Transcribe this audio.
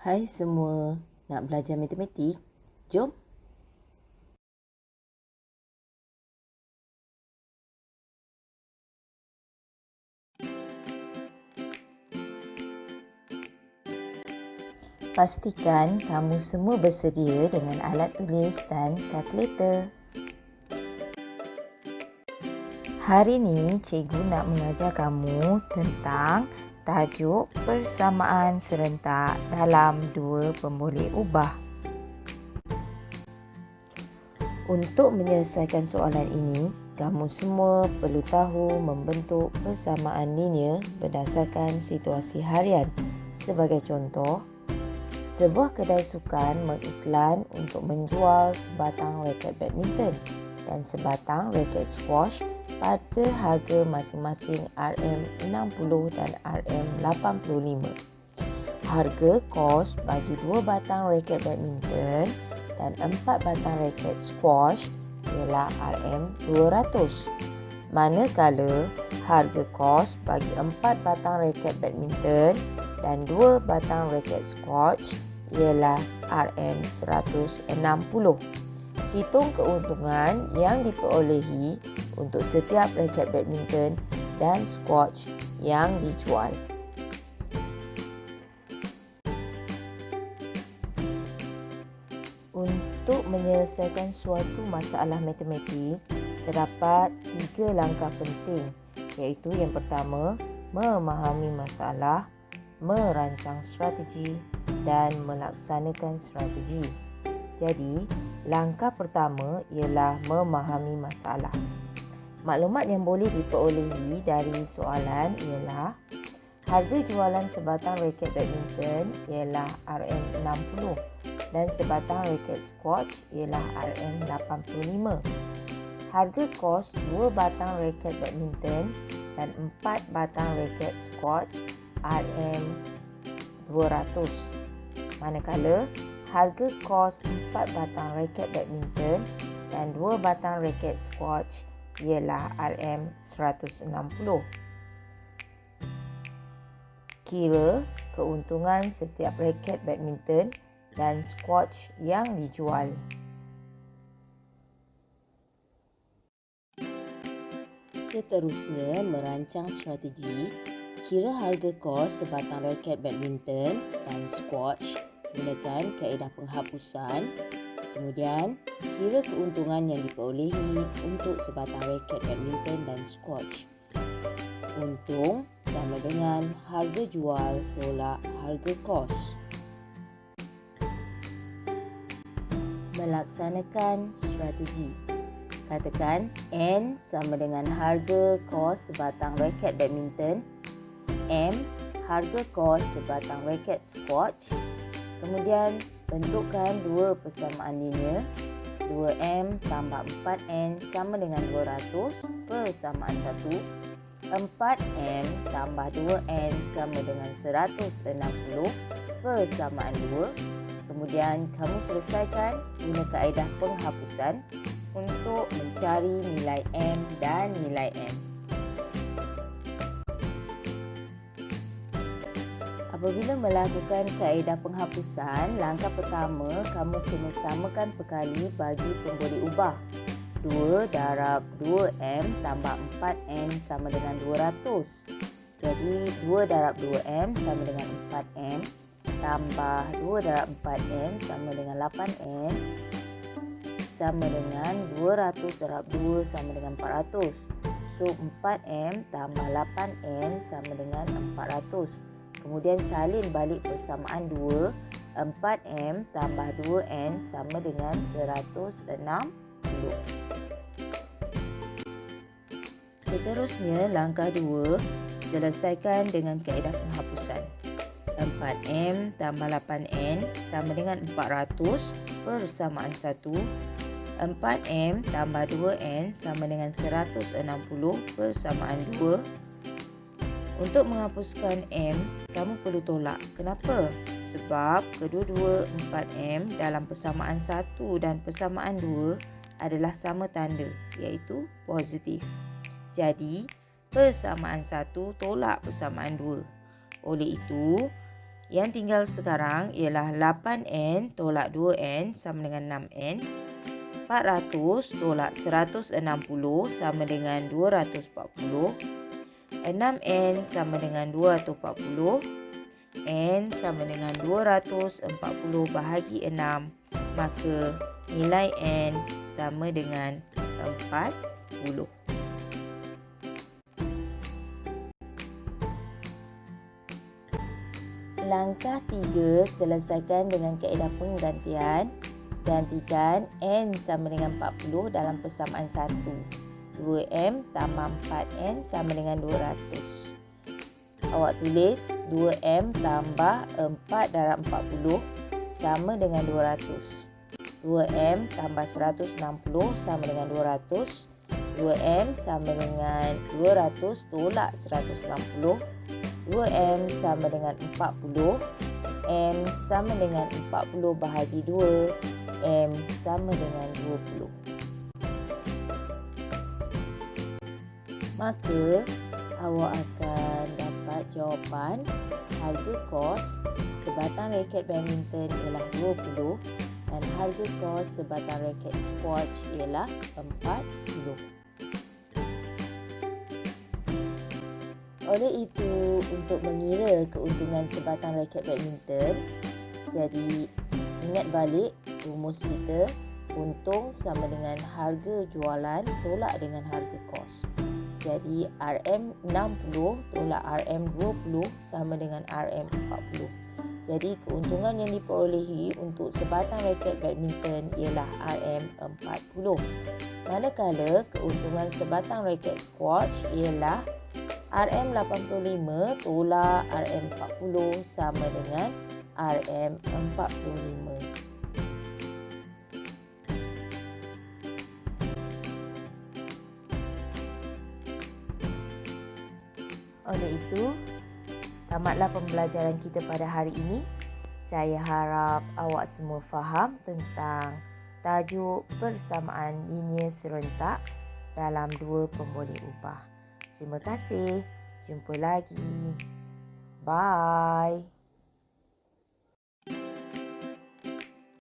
Hai semua, nak belajar matematik? Jom! Pastikan kamu semua bersedia dengan alat tulis dan kalkulator. Hari ini, cikgu nak mengajar kamu tentang tajuk persamaan serentak dalam dua pemboleh ubah. Untuk menyelesaikan soalan ini, kamu semua perlu tahu membentuk persamaan linear berdasarkan situasi harian. Sebagai contoh, sebuah kedai sukan mengiklan untuk menjual sebatang raket badminton dan sebatang raket squash pada harga masing-masing RM60 dan RM85. Harga kos bagi 2 batang raket badminton dan 4 batang raket squash ialah RM200. Manakala harga kos bagi 4 batang raket badminton dan 2 batang raket squash ialah RM160. Hitung keuntungan yang diperolehi untuk setiap raket badminton dan squash yang dijual. Untuk menyelesaikan suatu masalah matematik, terdapat 3 langkah penting, iaitu yang pertama, memahami masalah, merancang strategi dan melaksanakan strategi. Jadi, langkah pertama ialah memahami masalah. Maklumat yang boleh diperolehi dari soalan ialah harga jualan sebatang raket badminton ialah RM60 dan sebatang raket squash ialah RM85. Harga kos 2 batang raket badminton dan 4 batang raket squash RM200. Manakala harga kos 4 batang raket badminton dan 2 batang raket squash ialah RM160. Kira keuntungan setiap raket badminton dan squash yang dijual. Seterusnya, merancang strategi. Kira harga kos sebatang raket badminton dan squash gunakan kaedah penghapusan. Kemudian, kira keuntungan yang diperolehi untuk sebatang raket badminton dan squash. Untung sama dengan harga jual tolak harga kos. Melaksanakan strategi. Katakan N sama dengan harga kos sebatang raket badminton, M harga kos sebatang raket squash. Kemudian bentukkan dua persamaan linear. 2M tambah 4N sama dengan 200 persamaan 1. 4M tambah 2N sama dengan 160 persamaan 2. Kemudian kamu selesaikan guna kaedah penghapusan untuk mencari nilai M dan nilai N. Apabila melakukan kaedah penghapusan, langkah pertama kamu kena samakan perkali bagi pemboleh ubah. 2 darab 2M tambah 4N sama dengan 200. Jadi 2 darab 2M sama dengan 4M tambah 2 darab 4N sama dengan 8N sama dengan 200 darab 2 sama dengan 400. So 4M tambah 8N sama dengan 400. Kemudian salin balik persamaan 2. 4M tambah 2N sama dengan 160. Seterusnya, langkah 2, selesaikan dengan kaedah penghapusan. 4M tambah 8N sama dengan 400 persamaan 1. 4M tambah 2N sama dengan 160 persamaan 2. Untuk menghapuskan M, kamu perlu tolak. Kenapa? Sebab kedua-dua 4M dalam persamaan 1 dan persamaan 2 adalah sama tanda, iaitu positif. Jadi, persamaan 1 tolak persamaan 2. Oleh itu, Yang tinggal sekarang ialah 8N tolak 2N sama dengan 6N. 400 tolak 160 sama dengan 240. 6N sama dengan 240. N sama dengan 240 bahagi 6. Maka nilai N sama dengan 40. Langkah 3, selesaikan dengan kaedah penggantian. Gantikan N sama dengan 40 dalam persamaan 1. 2M tambah 4N sama dengan 200. Awak tulis 2M tambah 4 darab 40 sama dengan 200. 2M tambah 160 sama dengan 200. 2M sama dengan 200 tolak 160. 2M sama dengan 40. M sama dengan 40 bahagi 2. M sama dengan 20. Maka awak akan dapat jawapan harga kos sebatang raket badminton ialah 20 dan harga kos sebatang raket squash ialah 40. Oleh itu, untuk mengira keuntungan sebatang raket badminton, jadi ingat balik rumus kita, untung sama dengan harga jualan tolak dengan harga kos. Jadi RM60 tolak RM20 sama dengan RM40. Jadi keuntungan yang diperolehi untuk sebatang raket badminton ialah RM40. Manakala keuntungan sebatang raket squash ialah RM85 tolak RM40 sama dengan RM45. Oleh itu, tamatlah pembelajaran kita pada hari ini. Saya harap awak semua faham tentang tajuk persamaan linear serentak dalam dua pemboleh ubah. Terima kasih. Jumpa lagi. Bye.